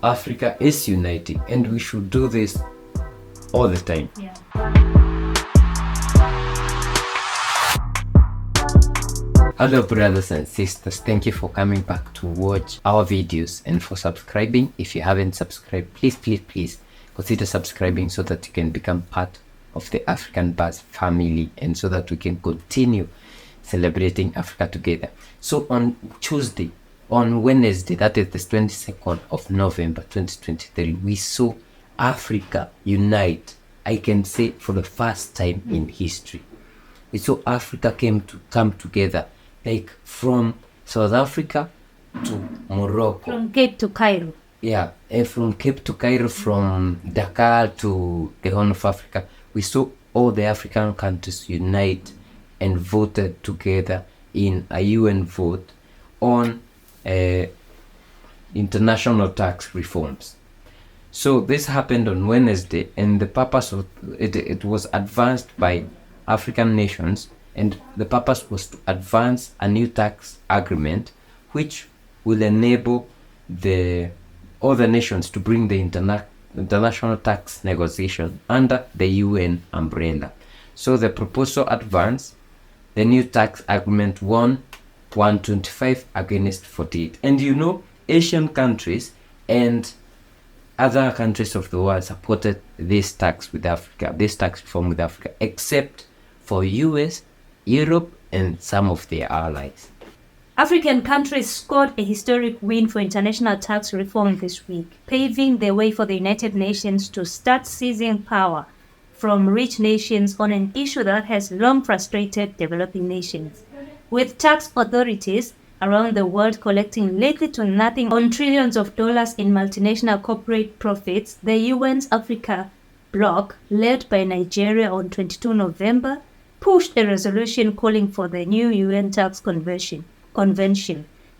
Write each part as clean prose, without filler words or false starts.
Africa is uniting, and we should do this all the time. Yeah. Hello brothers and sisters, thank you for coming back to watch our videos and for subscribing. If you haven't subscribed, please consider subscribing so that you can become part of the African Buzz family and so that we can continue celebrating Africa together. So on Wednesday, that is the 22nd of November 2023, we saw Africa unite, I can say for the first time in history. We saw Africa come together, like from South Africa to Morocco. From Cape to Cairo. Yeah, from Cape to Cairo, from Dakar to the Horn of Africa. We saw all the African countries unite and voted together in a UN vote on international tax reforms. So this happened on Wednesday, and the purpose of it was advanced by African nations, and the purpose was to advance a new tax agreement which will enable the other nations to bring the international tax negotiation under the UN umbrella. So the proposal advanced. The new tax agreement won 125 against 48. And you know, Asian countries and other countries of the world supported this tax reform with Africa, except for US, Europe, and some of their allies. African countries scored a historic win for international tax reform this week, paving the way for the United Nations to start seizing power from rich nations on an issue that has long frustrated developing nations. With tax authorities around the world collecting little to nothing on trillions of dollars in multinational corporate profits, the UN's Africa bloc, led by Nigeria on 22 November, pushed a resolution calling for the new UN tax convention.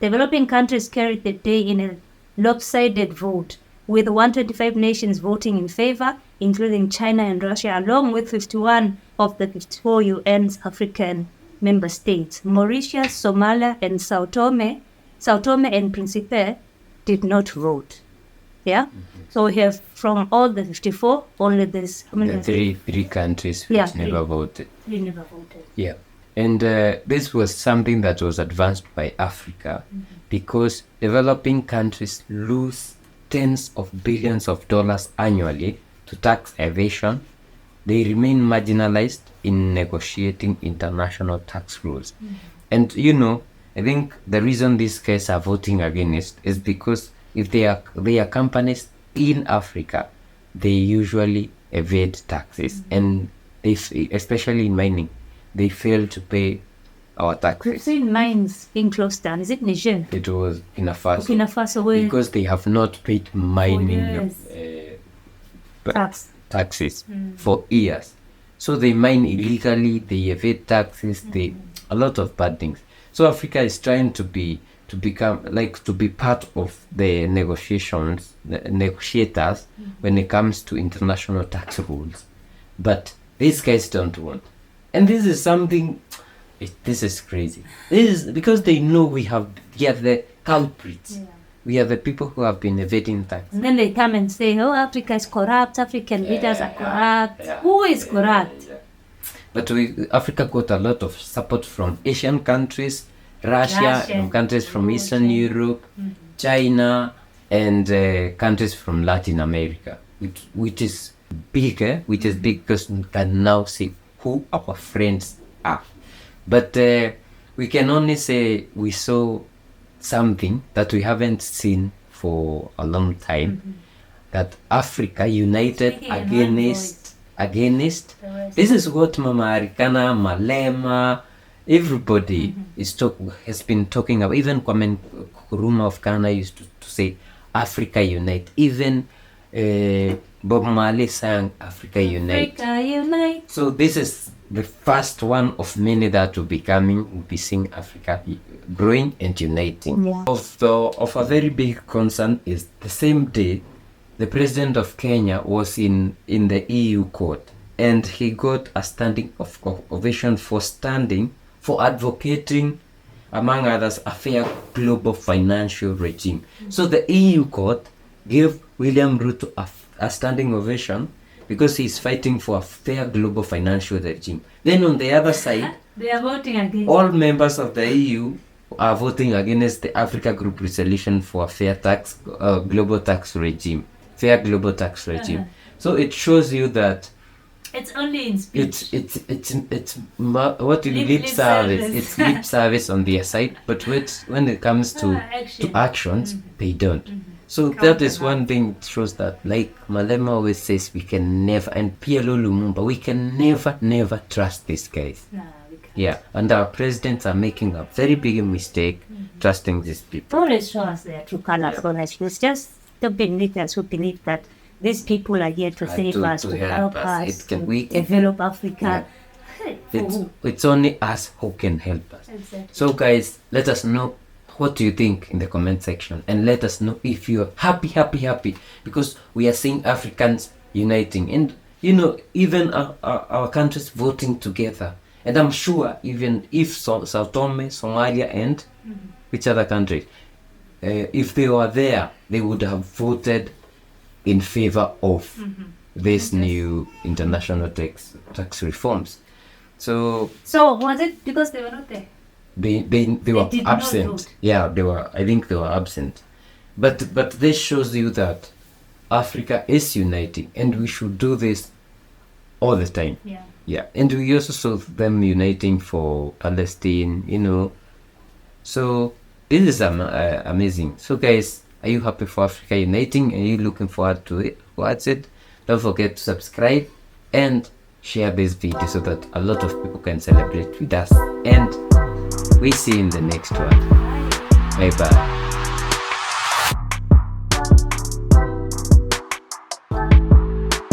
Developing countries carried the day in a lopsided vote, with 125 nations voting in favor, including China and Russia, along with 51 of the 54 UN's African member states. Mauritius, Somalia, and Sao Tome and Principe did not vote. Yeah? So we have from all the 54, only this... Three countries which never voted. Three never voted. Yeah. And this was something that was advanced by Africa because developing countries lose tens of billions of dollars annually to tax evasion. They remain marginalized in negotiating international tax rules. And you know, I think the reason these guys are voting against is because if they are companies in Africa, they usually evade taxes, and they, especially in mining, they fail to pay our taxes. We've seen mines being closed down. Is it Niger? It was Burkina Faso. Burkina Faso, because they have not paid mining taxes for years. So they mine illegally, they evade taxes, a lot of bad things. So Africa is trying to be part of the negotiators when it comes to international tax rules. But these guys don't want. And this is something, this is crazy. This is because they know we are the culprits. Yeah. We are the people who have been evading tax. And then they come and say, oh, Africa is corrupt, African leaders are corrupt. Yeah. Who is corrupt? Yeah. But Africa got a lot of support from Asian countries, Russia. And countries from Eastern Europe, China, and countries from Latin America, which is big, because we can now see who our friends are. But we can only say we saw something that we haven't seen for a long time, that Africa united against this is what Mama Arikana, Malema, everybody has been talking about. Even Kwame Nkrumah of Ghana used to say Africa unite. Even Bob Marley sang Africa unite. Africa unite. So this is the first one of many that will be coming. We'll be seeing Africa growing and uniting. Yeah. Of a very big concern is the same day the president of Kenya was in the EU court, and he got a standing ovation for advocating, among others, a fair global financial regime. So the EU court gave William Ruto a standing ovation because he's fighting for a fair global financial regime. Then on the other side, They are voting against. all members of the EU are voting against the Africa Group resolution for a fair tax, global tax regime, fair global tax regime. So it shows you that It's only in speech. What Lip lip service. service. It's lip service on their side, but when it comes to actions, they don't. So that is one thing that shows that, like Malema always says, we can never, and PLO Lumumba, we can never trust these guys. No, we can't. Yeah, and our presidents are making a very big mistake trusting these people. Always show us their true colors, honestly. It's just the believers who believe that these people are here to save us, to help us, to develop Africa. It's only us who can help us. Exactly. So guys, let us know what do you think in the comment section, and let us know if you're happy, because we are seeing Africans uniting, and even our countries voting together. And I'm sure even if Sao Tome, Somalia, and which other countries, if they were there, they would have voted in favor of this new international tax reforms. So was it because they were not there? They were did not absent. vote. Yeah, I think they were absent. But this shows you that Africa is uniting, and we should do this all the time. Yeah, and we also saw them uniting for Palestine, So this is amazing. So guys, are you happy for Africa uniting? Are you looking forward to it? What's it? Don't forget to subscribe and share this video so that a lot of people can celebrate with us. And we see you in the next one. Bye bye.